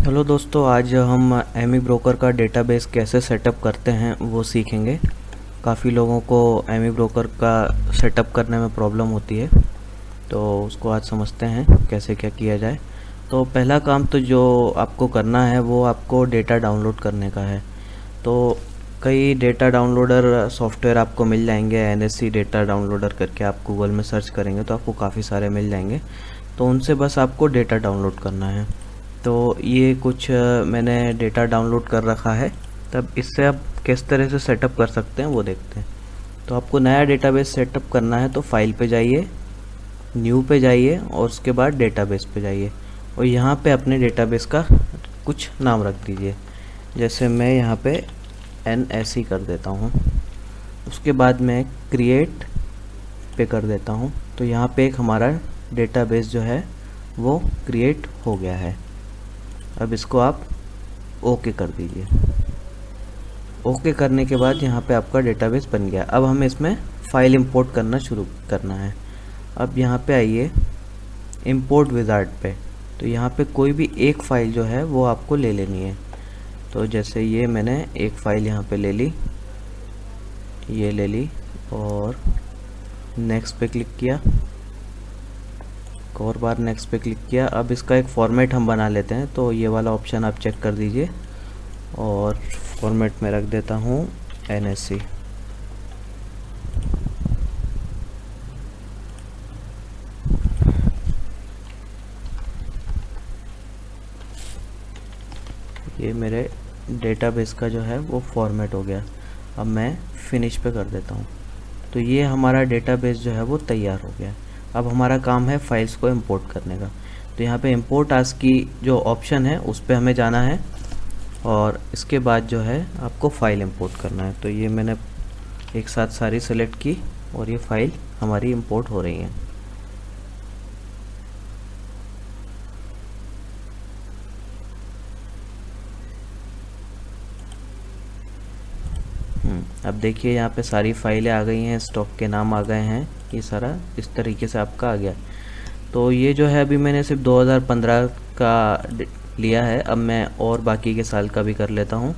Hello दोस्तों, आज हम एमी ब्रोकर का डेटाबेस कैसे सेटअप करते हैं वो सीखेंगे। काफ़ी लोगों को एमी ब्रोकर का सेटअप करने में प्रॉब्लम होती है, तो उसको आज समझते हैं कैसे क्या किया जाए। तो पहला काम तो जो आपको करना है वो आपको डेटा डाउनलोड करने का है। तो कई डेटा डाउनलोडर सॉफ्टवेयर आपको मिल जाएंगे। एनएससी डेटा डाउनलोडर करके आप गूगल में सर्च करेंगे तो आपको काफ़ी सारे मिल जाएंगे। तो उनसे बस आपको डेटा डाउनलोड करना है। तो ये कुछ मैंने डेटा डाउनलोड कर रखा है। तब इससे आप किस तरह से सेटअप कर सकते हैं वो देखते हैं। तो आपको नया डेटाबेस सेटअप करना है तो फाइल पे जाइए, न्यू पे जाइए और उसके बाद डेटाबेस पे जाइए और यहाँ पे अपने डेटाबेस का कुछ नाम रख दीजिए। जैसे मैं यहाँ पे NSE कर देता हूँ। उसके बाद मैं क्रिएट पे कर देता हूँ। तो यहाँ पे एक हमारा डेटाबेस जो है वो क्रिएट हो गया है। अब इसको आप ओके कर दीजिए। ओके करने के बाद यहाँ पे आपका डेटाबेस बन गया। अब हमें इसमें फ़ाइल इंपोर्ट करना शुरू करना है। अब यहाँ पे आइए इंपोर्ट विज़ार्ड पे। तो यहाँ पे कोई भी एक फ़ाइल जो है वो आपको ले लेनी है। तो जैसे ये मैंने एक फ़ाइल यहाँ पे ले ली, ये ले ली और नेक्स्ट पे क्लिक किया, एक और बार नेक्स्ट पे क्लिक किया। अब इसका एक फॉर्मेट हम बना लेते हैं। तो ये वाला ऑप्शन आप चेक कर दीजिए और फॉर्मेट में रख देता हूँ NSE। ये मेरे डेटाबेस का जो है वो फॉर्मेट हो गया। अब मैं फिनिश पे कर देता हूँ। तो ये हमारा डेटाबेस जो है वो तैयार हो गया। अब हमारा काम है फाइल्स को इंपोर्ट करने का। तो यहाँ पे इंपोर्ट आस की जो ऑप्शन है उस पर हमें जाना है और इसके बाद जो है आपको फ़ाइल इंपोर्ट करना है। तो ये मैंने एक साथ सारी सेलेक्ट की और ये फ़ाइल हमारी इंपोर्ट हो रही है। अब देखिए यहाँ पे सारी फाइलें आ गई हैं, स्टॉक के नाम आ गए हैं, ये सारा इस तरीके से आपका आ गया। तो ये जो है अभी मैंने सिर्फ 2015 का लिया है। अब मैं और बाकी के साल का भी कर लेता हूँ।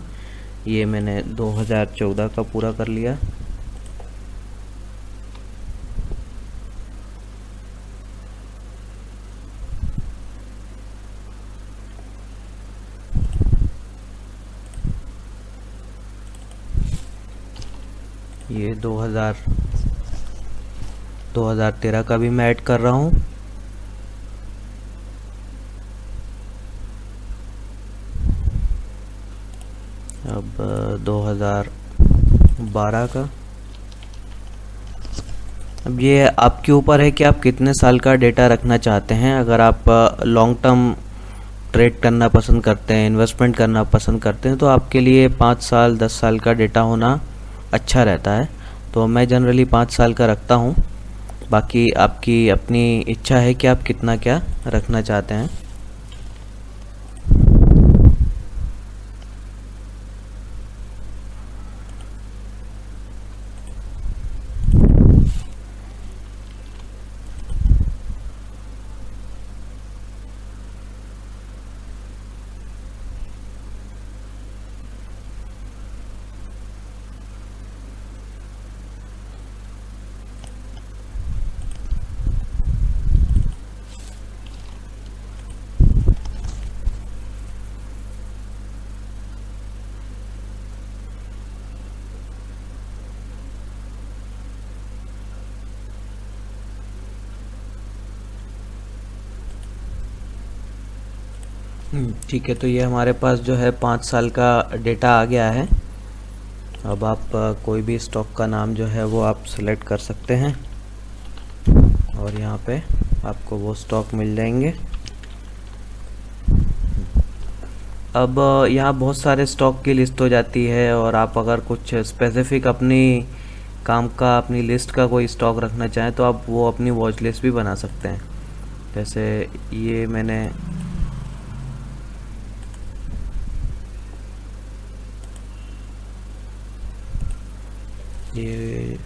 ये मैंने 2014 का पूरा कर लिया। ये 2013 का भी मैं ऐड कर रहा हूँ। अब 2012 का। अब ये आपके ऊपर है कि आप कितने साल का डेटा रखना चाहते हैं। अगर आप लॉन्ग टर्म ट्रेड करना पसंद करते हैं, इन्वेस्टमेंट करना पसंद करते हैं, तो आपके लिए 5 साल 10 साल का डेटा होना अच्छा रहता है। तो मैं जनरली 5 साल का रखता हूँ। बाकी आपकी अपनी इच्छा है कि आप कितना क्या रखना चाहते हैं। ठीक है, तो ये हमारे पास जो है 5 साल का डेटा आ गया है। अब आप कोई भी स्टॉक का नाम जो है वो आप सेलेक्ट कर सकते हैं और यहाँ पे आपको वो स्टॉक मिल जाएंगे। अब यहाँ बहुत सारे स्टॉक की लिस्ट हो जाती है और आप अगर कुछ स्पेसिफिक अपनी काम का, अपनी लिस्ट का कोई स्टॉक रखना चाहें तो आप वो अपनी वॉच लिस्ट भी बना सकते हैं। जैसे ये मैंने ये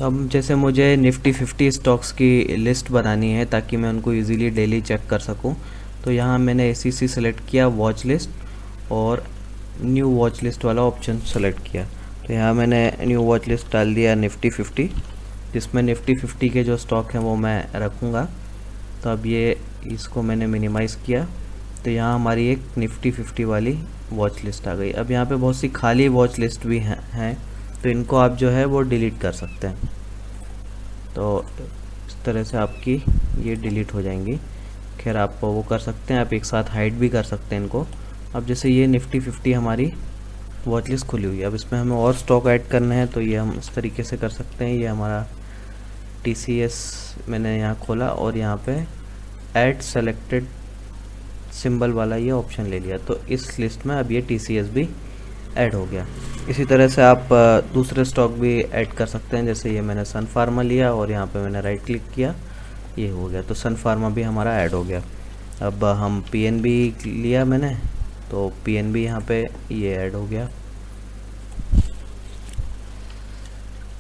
तो अब जैसे मुझे निफ्टी 50 स्टॉक्स की लिस्ट बनानी है ताकि मैं उनको इजीली डेली चेक कर सकूं, तो यहाँ मैंने ACC सेलेक्ट किया, वॉच लिस्ट और न्यू वॉच लिस्ट वाला ऑप्शन सेलेक्ट किया। तो यहाँ मैंने न्यू वॉच लिस्ट डाल दिया निफ्टी 50, जिसमें निफ्टी 50 के जो स्टॉक हैं वो मैं रखूँगा। तो अब ये इसको मैंने मिनिमाइज़ किया, तो यहाँ हमारी एक निफ्टी 50 वाली वॉच लिस्ट आ गई। अब यहाँ पे बहुत सी खाली वॉच लिस्ट भी हैं, तो इनको आप जो है वो डिलीट कर सकते हैं। तो इस तरह से आपकी ये डिलीट हो जाएंगी। खैर आप वो कर सकते हैं, आप एक साथ हाइड भी कर सकते हैं इनको। अब जैसे ये निफ्टी 50 हमारी वॉच लिस्ट खुली हुई है, अब इसमें हमें और स्टॉक ऐड करने हैं, तो ये हम इस तरीके से कर सकते हैं। ये हमारा TCS मैंने यहाँ खोला और यहाँ पे ऐड सेलेक्टेड सिंबल वाला ये ऑप्शन ले लिया, तो इस लिस्ट में अब ये TCS भी ऐड हो गया। इसी तरह से आप दूसरे स्टॉक भी ऐड कर सकते हैं। जैसे ये मैंने सन फार्मा लिया और यहाँ पे मैंने राइट क्लिक किया, ये हो गया, तो सन फार्मा भी हमारा ऐड हो गया। अब हम PNB लिया मैंने, तो PNB यहाँ पे ये ऐड हो गया।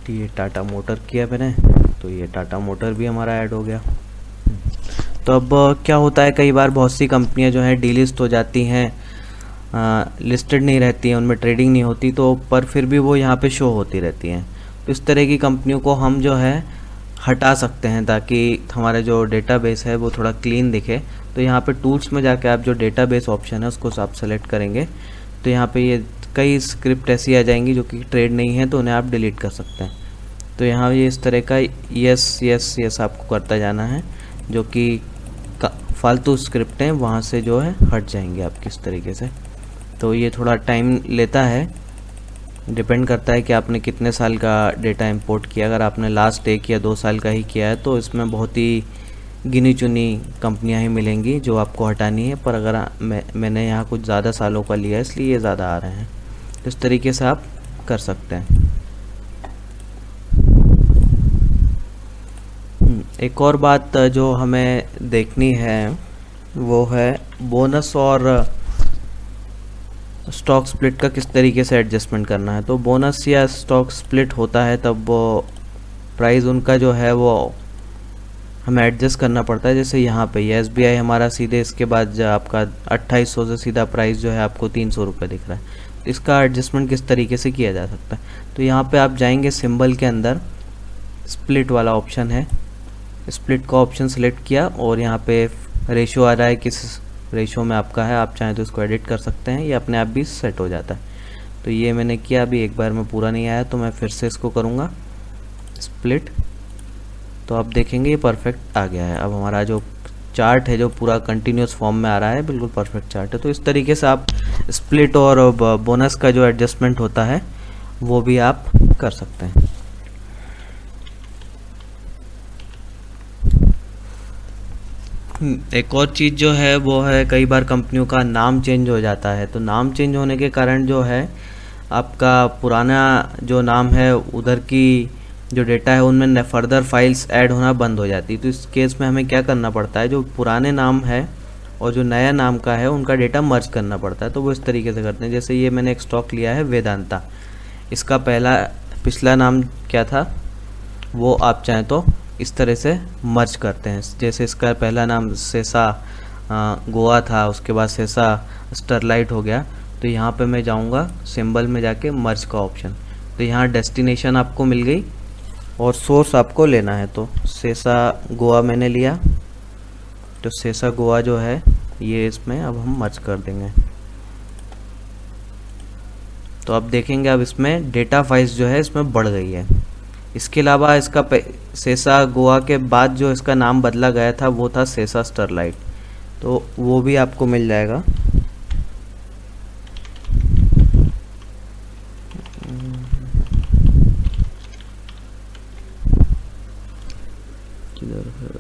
ये टाटा मोटर किया मैंने, तो ये टाटा मोटर भी हमारा ऐड हो गया। तो अब क्या होता है, कई बार बहुत सी कंपनियां जो हैं डीलिस्ट हो जाती हैं, लिस्टेड नहीं रहती हैं, उनमें ट्रेडिंग नहीं होती, तो पर फिर भी वो यहाँ पे शो होती रहती हैं। तो इस तरह की कंपनियों को हम जो है हटा सकते हैं ताकि हमारा जो डेटाबेस है वो थोड़ा क्लीन दिखे। तो यहाँ पे टूल्स में जाके आप जो डेटाबेस ऑप्शन है उसको आप सेलेक्ट करेंगे, तो यहाँ पे ये कई स्क्रिप्ट ऐसी आ जाएंगी जो कि ट्रेड नहीं है, तो उन्हें आप डिलीट कर सकते हैं। तो यहाँ ये इस तरह का यस यस यस आपको करता जाना है, जो कि फालतू स्क्रिप्ट हैं वहाँ से जो है हट जाएंगे आप किस तरीके से। तो ये थोड़ा टाइम लेता है, डिपेंड करता है कि आपने कितने साल का डेटा इंपोर्ट किया। अगर आपने लास्ट 1 या 2 साल का ही किया है तो इसमें बहुत ही गिनी चुनी कंपनियां ही मिलेंगी जो आपको हटानी है, पर अगर मैंने यहाँ कुछ ज़्यादा सालों का लिया है इसलिए ये ज़्यादा आ रहे हैं। तो इस तरीके से आप कर सकते हैं। एक और बात जो हमें देखनी है वो है बोनस और स्टॉक स्प्लिट का किस तरीके से एडजस्टमेंट करना है। तो बोनस या स्टॉक स्प्लिट होता है तब वो प्राइस उनका जो है वो हमें एडजस्ट करना पड़ता है। जैसे यहाँ पे ये SBI हमारा सीधे इसके बाद जो आपका 2800 से सीधा प्राइस जो है आपको 300 रुपये दिख रहा है। तो इसका एडजस्टमेंट किस तरीके से किया जा सकता है, तो यहाँ पे आप जाएंगे सिंबल के अंदर, स्प्लिट वाला ऑप्शन है, स्प्लिट का ऑप्शन सेलेक्ट किया और यहाँ पे रेशो आ रहा है, किस रेशो में आपका है, आप चाहें तो इसको एडिट कर सकते हैं, ये अपने आप भी सेट हो जाता है। तो ये मैंने किया, अभी एक बार में पूरा नहीं आया तो मैं फिर से इसको करूँगा स्प्लिट, तो आप देखेंगे ये परफेक्ट आ गया है। अब हमारा जो चार्ट है जो पूरा कंटिन्यूस फॉर्म में आ रहा है, बिल्कुल परफेक्ट चार्ट है। तो इस तरीके से आप स्प्लिट और बोनस का जो एडजस्टमेंट होता है वो भी आप कर सकते हैं। एक और चीज़ जो है वो है कई बार कंपनियों का नाम चेंज हो जाता है, तो नाम चेंज होने के कारण जो है आपका पुराना जो नाम है उधर की जो डेटा है उनमें फर्दर फाइल्स ऐड होना बंद हो जाती है। तो इस केस में हमें क्या करना पड़ता है, जो पुराने नाम है और जो नया नाम का है उनका डेटा मर्ज करना पड़ता है। तो वो इस तरीके से करते हैं। जैसे ये मैंने एक स्टॉक लिया है वेदांता, इसका पिछला नाम क्या था वो आप चाहें तो इस तरह से मर्ज करते हैं। जैसे इसका पहला नाम सेसा गोवा था, उसके बाद सेसा स्टरलाइट हो गया, तो यहाँ पे मैं जाऊँगा सिंबल में जाके मर्ज का ऑप्शन, तो यहाँ डेस्टिनेशन आपको मिल गई और सोर्स आपको लेना है। तो सेसा गोवा मैंने लिया, तो सेसा गोवा जो है ये इसमें अब हम मर्ज कर देंगे। तो अब देखेंगे अब इसमें डेटा फाइल्स जो है इसमें बढ़ गई है। इसके अलावा इसका सेसा गोवा के बाद जो इसका नाम बदला गया था वो था सेसा स्टरलाइट, तो वो भी आपको मिल जाएगा। किधर है?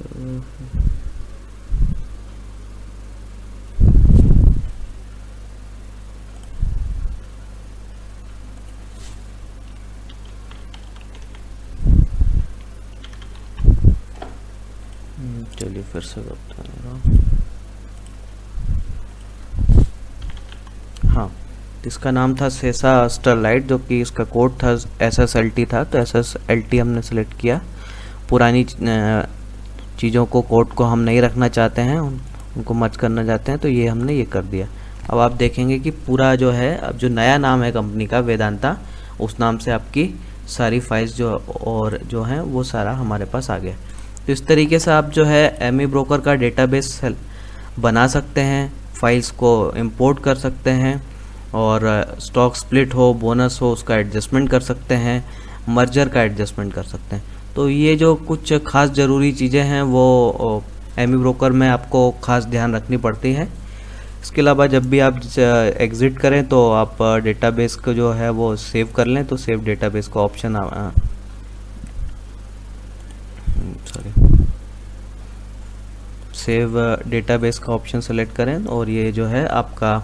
चलिए फिर से करते हैं। हाँ, तो इसका नाम था सेसा स्टरलाइट, जो कि इसका कोड था SSLT था। तो SSLT हमने सेलेक्ट किया। पुरानी चीज़ों को, कोड को हम नहीं रखना चाहते हैं, उनको मर्ज करना चाहते हैं, तो ये हमने ये कर दिया। अब आप देखेंगे कि पूरा जो है, अब जो नया नाम है कंपनी का वेदांता, उस नाम से आपकी सारी फाइल्स जो हैं वो सारा हमारे पास आ गया। तो इस तरीके से आप जो है एमी ब्रोकर का डेटाबेस बना सकते हैं, फाइल्स को इंपोर्ट कर सकते हैं, और स्टॉक स्प्लिट हो, बोनस हो, उसका एडजस्टमेंट कर सकते हैं, मर्जर का एडजस्टमेंट कर सकते हैं। तो ये जो कुछ खास ज़रूरी चीज़ें हैं वो एमी ब्रोकर में आपको खास ध्यान रखनी पड़ती है। इसके अलावा जब भी आप एग्ज़िट करें तो आप डेटाबेस को जो है वो सेव कर लें। तो सेव डेटाबेस का ऑप्शन सेव डेटाबेस का ऑप्शन सेलेक्ट करें और ये जो है आपका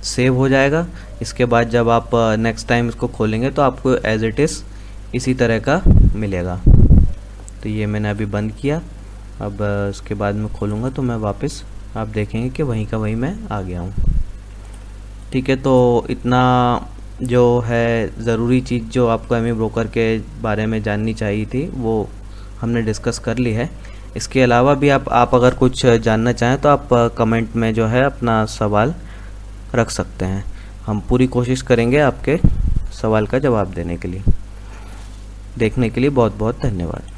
सेव हो जाएगा। इसके बाद जब आप नेक्स्ट टाइम इसको खोलेंगे तो आपको एज इट इज़ इसी तरह का मिलेगा। तो ये मैंने अभी बंद किया। अब इसके बाद मैं खोलूँगा तो मैं वापस, आप देखेंगे कि वहीं का वहीं मैं आ गया हूँ। ठीक है, तो इतना जो है ज़रूरी चीज़ जो आपको एमी ब्रोकर के बारे में जाननी चाहिए थी वो हमने डिस्कस कर ली है। इसके अलावा भी आप अगर कुछ जानना चाहें तो आप कमेंट में जो है अपना सवाल रख सकते हैं। हम पूरी कोशिश करेंगे आपके सवाल का जवाब देने के लिए। देखने के लिए बहुत बहुत धन्यवाद।